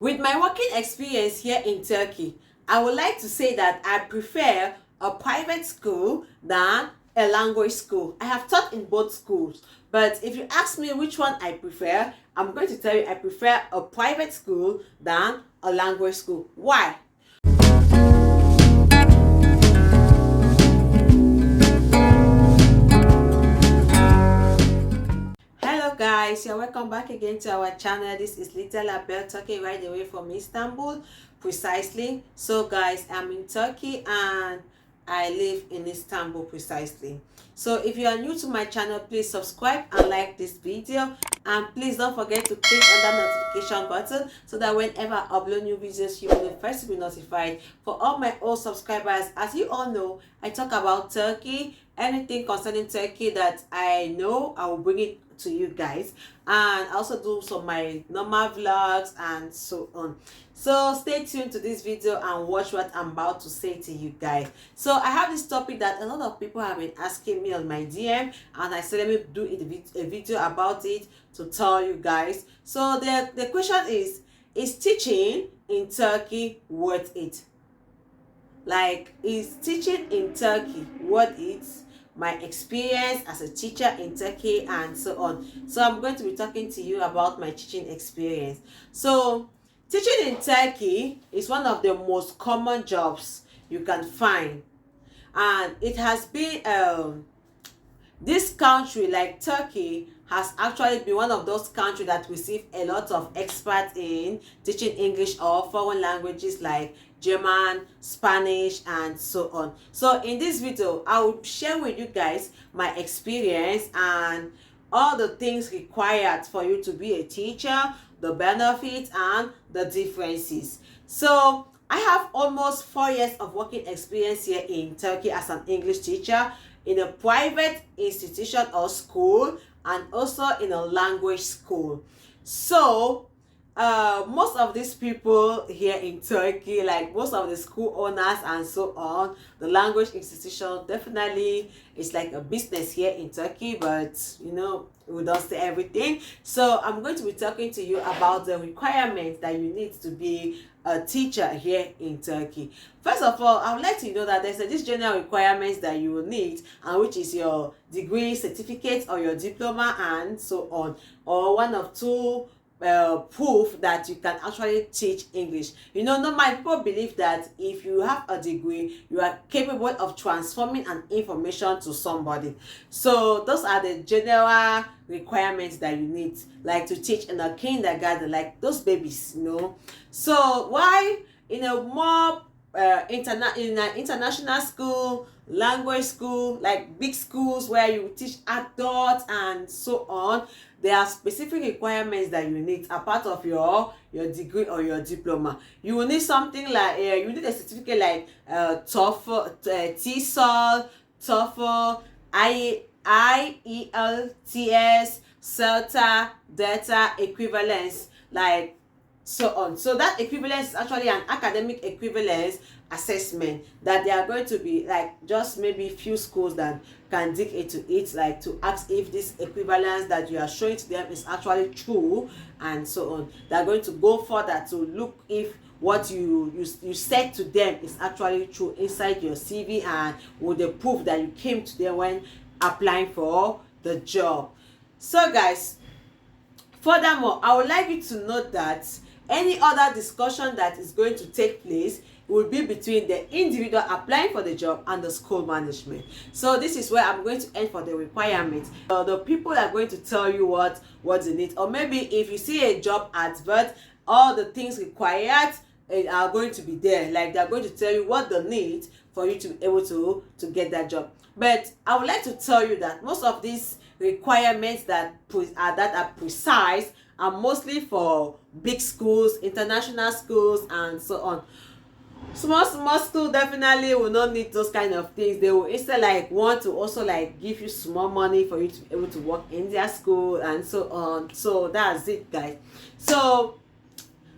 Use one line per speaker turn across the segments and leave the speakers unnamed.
With my working experience here in Turkey, I would like to say that I prefer a private school than a language school. I have taught in both schools, but if you ask me which one I prefer, I'm going to tell you I prefer a private school than a language school. Why? Hello guys, you're welcome back again to our channel. This is Little Abel talking right away from Istanbul, precisely. So guys, I'm in Turkey and I live in Istanbul precisely. So if you are new to my channel, please subscribe and like this video, and please don't forget to click on that notification button so that whenever I upload new videos, you will be the first to be notified. For all my old subscribers, as you all know, I talk about Turkey. Anything concerning Turkey that I know, I will bring it to you guys, and I also do some my normal vlogs and so on. So stay tuned to this video and watch what I'm about to say to you guys. So I have this topic that a lot of people have been asking me on my DM, and I said let me do a video about it to tell you guys. So the question is teaching in Turkey worth it? Like, is teaching in Turkey worth it? My experience as a teacher in Turkey and so on. So I'm going to be talking to you about my teaching experience. So teaching in Turkey is one of the most common jobs you can find, and it has been this country, like Turkey, has actually been one of those countries that receive a lot of experts in teaching English or foreign languages like German, Spanish, and so on. So in this video, I will share with you guys my experience and all the things required for you to be a teacher, the benefits and the differences. So I have almost 4 years of working experience here in Turkey as an English teacher in a private institution or school, and also in a language school. So most of these people here in Turkey, like most of the school owners and so on, the language institution definitely is like a business here in Turkey, but you know, we don't say everything. So I'm going to be talking to you about the requirements that you need to be a teacher here in Turkey. First of all, I would like to know that there's this general requirements that you will need, and which is your degree, certificate, or your diploma, and so on, or one of two proof that you can actually teach English. You know, normal people believe that if you have a degree, you are capable of transforming an information to somebody. So those are the general requirements that you need, like to teach in a kindergarten, like those babies, you know. So why in a more in an international school, language school, like big schools where you teach adults and so on, there are specific requirements that you need apart of your degree or your diploma. You will need something like you need a certificate like TOEFL, TESOL, TOEFL, IELTS, CELTA, data equivalence, like so on. So that equivalence is actually an academic equivalence assessment that they are going to be like just maybe few schools that can dig into it, like to ask if this equivalence that you are showing to them is actually true and so on. They're going to go further to look if what you said to them is actually true inside your CV, and with the proof that you came to them when applying for the job. So guys, furthermore, I would like you to note that any other discussion that is going to take place will be between the individual applying for the job and the school management. So this is where I'm going to end for the requirements. The people are going to tell you what they need, or maybe if you see a job advert, all the things required are going to be there. Like they're going to tell you what they need for you to be able to get that job. But I would like to tell you that most of these requirements that are precise are mostly for big schools, international schools, and so on. Small school definitely will not need those kind of things. They will instead like want to also like give you small money for you to be able to work in their school and so on. So that's it, guys. So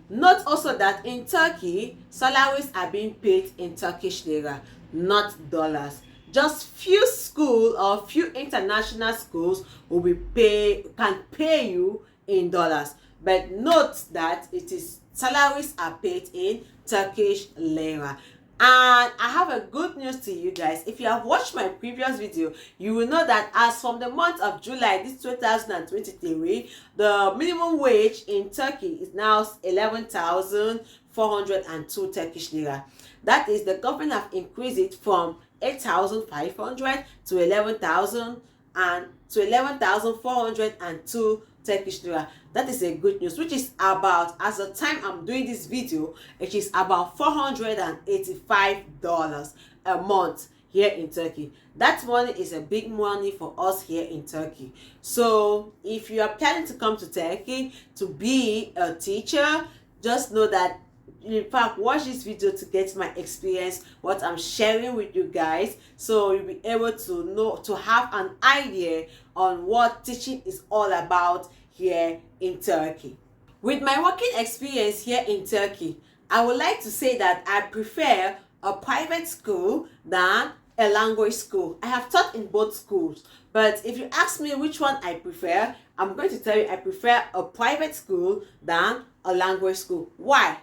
note also that in Turkey, salaries are being paid in Turkish lira, not dollars. Just few school or few international schools can pay you in dollars, but note that it is salaries are paid in Turkish lira. And I have a good news to you guys. If you have watched my previous video, you will know that as from the month of July this 2023, the minimum wage in Turkey is now 11,402 Turkish lira. That is, the government have increased it from 8,500 to 11,402 Turkish lira. That is a good news, which is about, as the time I'm doing this video, it is about $485 a month here in Turkey. That money is a big money for us here in Turkey. So if you are planning to come to Turkey to be a teacher, just know that, in fact, watch this video to get my experience, what I'm sharing with you guys, so you'll be able to know, to have an idea on what teaching is all about here in Turkey. With my working experience here in Turkey, I would like to say that I prefer a private school than a language school. I have taught in both schools, but if you ask me which one I prefer, I'm going to tell you I prefer a private school than a language school. Why?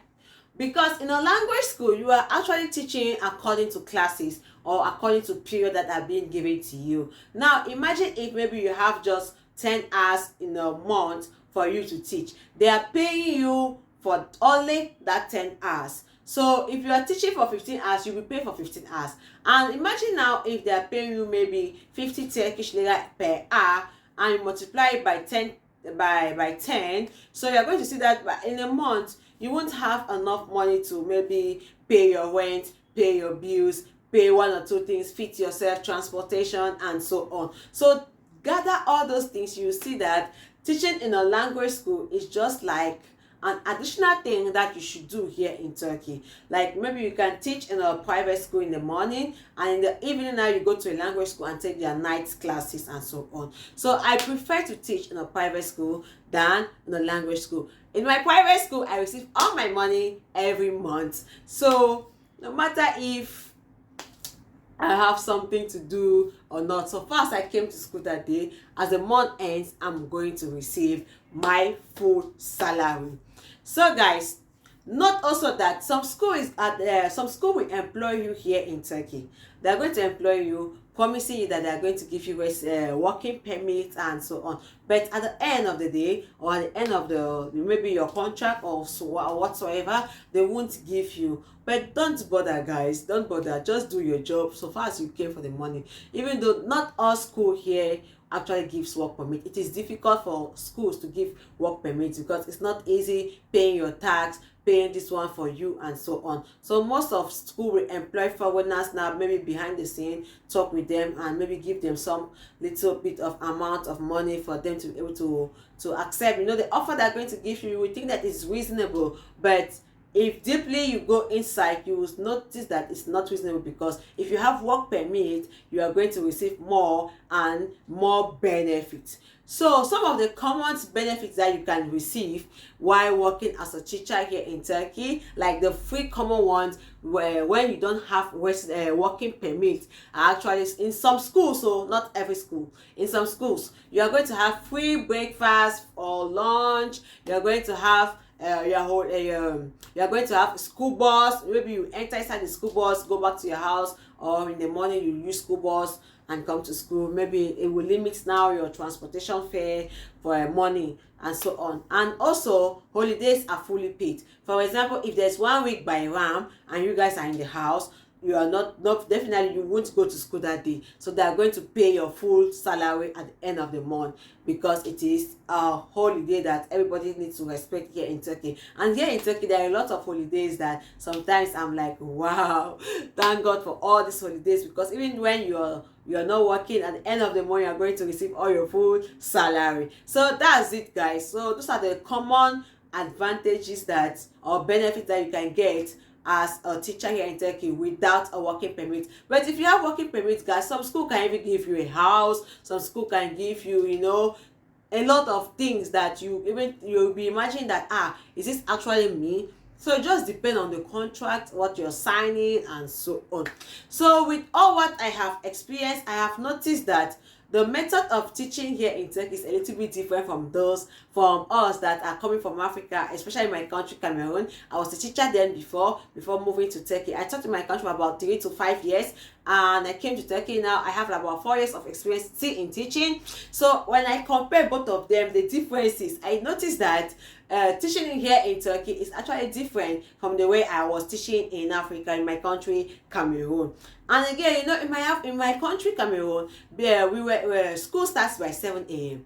Because in a language school, you are actually teaching according to classes or according to period that are being given to you. Now, imagine if maybe you have just 10 hours in a month for you to teach. They are paying you for only that 10 hours. So if you are teaching for 15 hours, you'll be paid for 15 hours. And imagine now if they are paying you maybe 50 Turkish lira per hour, and you multiply it by 10, so you're going to see that in a month, you won't have enough money to maybe pay your rent, pay your bills, pay one or two things, feed yourself, transportation, and so on. So gather all those things, you see that teaching in a language school is just like an additional thing that you should do here in Turkey. Like maybe you can teach in a private school in the morning, and in the evening now you go to a language school and take their night classes and so on. So I prefer to teach in a private school than in a language school. In my private school, I receive all my money every month. So no matter if I have something to do or not, so far as I came to school that day, as the month ends, I'm going to receive my full salary. So guys, note also that some school will employ you here in Turkey. They're going to employ you, promising you that they're going to give you working permits and so on. But at the end of the day, or at the end of the maybe your contract or whatsoever, they won't give you. But don't bother, guys. Don't bother. Just do your job so far as you came for the money. Even though not all school here actually gives work permit. It is difficult for schools to give work permits because it's not easy paying your tax, paying this one for you, and so on. So most of school will employ foreigners now, maybe behind the scene, talk with them and maybe give them some little bit of amount of money for them to be able to accept. You know, the offer they're going to give you, you would think that it's reasonable, but if deeply you go inside, you will notice that it's not reasonable, because if you have work permit, you are going to receive more and more benefits. So some of the common benefits that you can receive while working as a teacher here in Turkey, like the three common ones, where when you don't have working permit, are actually in some schools, so not every school. In some schools, you are going to have free breakfast or lunch. You are going to have you are going to have a school bus. Maybe you enter inside the school bus, go back to your house, or in the morning you use school bus and come to school. Maybe it will limit now your transportation fare for money and so on. And also holidays are fully paid. For example, if there's 1 week by Ram and you guys are in the house, you are not definitely you won't go to school that day, so they are going to pay your full salary at the end of the month, because it is a holiday that everybody needs to respect here in Turkey. And here in Turkey, there are a lot of holidays that sometimes I'm like, wow, thank God for all these holidays, because even when you're not working, at the end of the month you are going to receive all your full salary. So that's it, guys. So those are the common advantages that, or benefits that you can get as a teacher here in Turkey without a working permit. But if you have working permit, guys, some school can even give you a house, some school can give you, you know, a lot of things that you'll be imagining that, is this actually me? So it just depends on the contract, what you're signing, and so on. So with all what I have experienced, I have noticed that the method of teaching here in Turkey is a little bit different from us that are coming from Africa, especially in my country, Cameroon. I was a teacher then before moving to Turkey. I taught in my country for about 3 to 5 years, and I came to Turkey. Now I have about 4 years of experience still in teaching. So when I compare both of them, the differences, I noticed that teaching here in Turkey is actually different from the way I was teaching in Africa, in my country, Cameroon. And again, in my country, Cameroon, school starts by 7 a.m.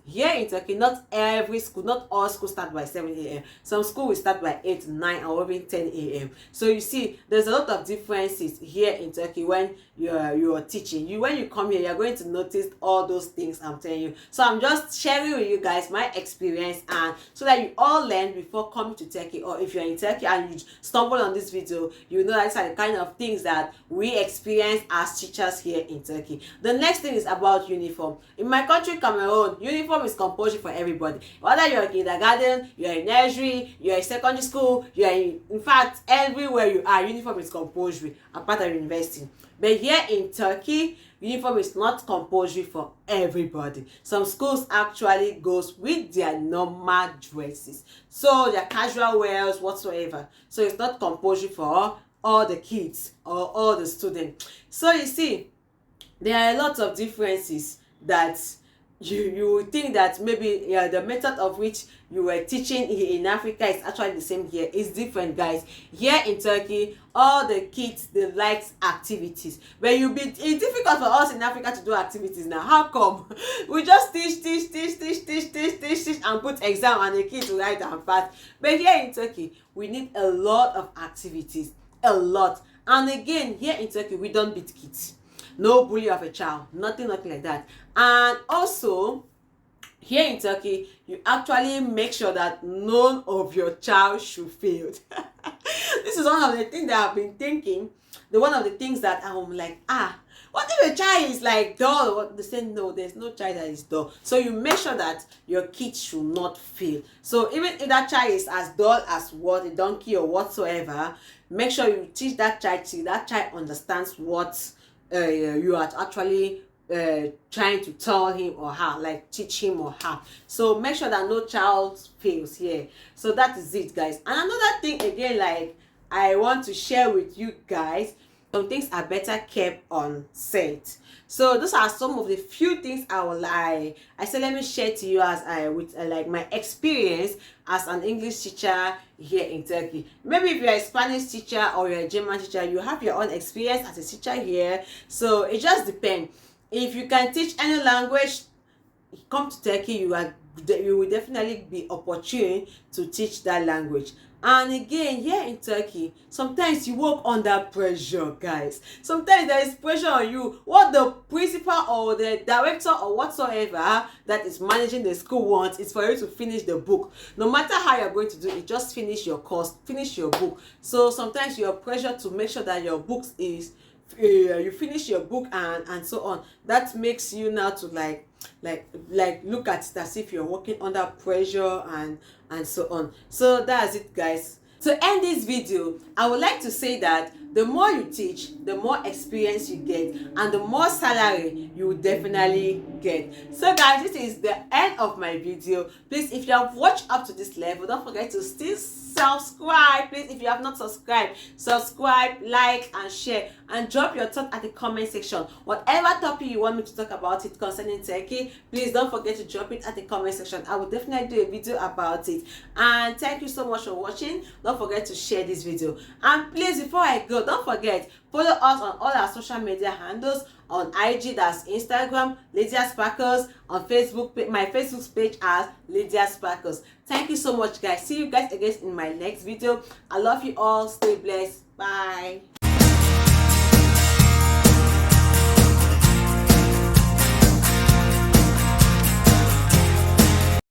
Here in Turkey, not all schools start by 7 a.m. Some school will start by 8, 9, or even 10 a.m. So you see, there's a lot of differences here in Turkey when you're teaching. When you come here, you're going to notice all those things I'm telling you. So I'm just sharing with you guys my experience, and so that you all learn before coming to Turkey. Or if you're in Turkey and you stumble on this video, you know that's the kind of things that we experience as teachers here in Turkey. The next thing is about uniform. In my country, Cameroon, uniform is compulsory for everybody. Whether you're in kindergarten, you're in nursery, you're in secondary school, in fact, everywhere you are, uniform is compulsory apart from university. But here in Turkey, uniform is not compulsory for everybody. Some schools actually goes with their normal dresses, so their casual wears whatsoever. So it's not compulsory for all the kids or all the students. So you see, there are a lot of differences that you would think that maybe the method of which you were teaching in Africa is actually the same here. It's different, guys. Here in Turkey, all the kids, they like activities, but it's difficult for us in Africa to do activities now. How come? We just teach and put exam, and the kids will write and pass. But here in Turkey, we need a lot of activities, a lot. And again, here in Turkey, we don't beat kids. No bully of a child, nothing like that. And also, here in Turkey, you actually make sure that none of your child should fail. This is one of the things that I've been thinking. One of the things that I'm like, what if a child is like dull? They say no, there's no child that is dull. So you make sure that your kids should not fail. So even if that child is as dull as a donkey or whatsoever, make sure you teach that child till that child understands what you are actually trying to tell him or her, like teach him or her. So make sure that no child fails here. So that is it, guys. And another thing again, like I want to share with you guys, some things are better kept on set. So those are some of the few things I said let me share to you as like my experience as an English teacher here in Turkey. Maybe if you're a Spanish teacher or you're a German teacher, you have your own experience as a teacher here. So it just depends. If you can teach any language, come to Turkey, you will definitely be opportune to teach that language. And again, here in Turkey, sometimes you work under pressure, guys. Sometimes there is pressure on you. What the principal or the director or whatsoever that is managing the school wants is for you to finish the book. No matter how you're going to do it, just finish your course, finish your book. So sometimes you're pressured to make sure that your books is you finish your book and so on. That makes you now to like look at it as if you're working under pressure and so on. So that's it, guys. To end this video, I would like to say that the more you teach, the more experience you get, and the more salary you will definitely get. So guys, this is the end of my video. Please, if you have watched up to this level, don't forget to still subscribe. Please, if you have not subscribed, subscribe, like, and share, and drop your thought at the comment section. Whatever topic you want me to talk about it concerning Turkey, please don't forget to drop it at the comment section. I will definitely do a video about it. And thank you so much for watching. Don't forget to share this video. And please, before I go, don't forget, follow us on all our social media handles. On IG, that's Instagram, Lydia Sparkles. On Facebook, my Facebook page as Lydia Sparkles. Thank you so much, guys. See you guys again in my next video. I love you all. Stay blessed. Bye.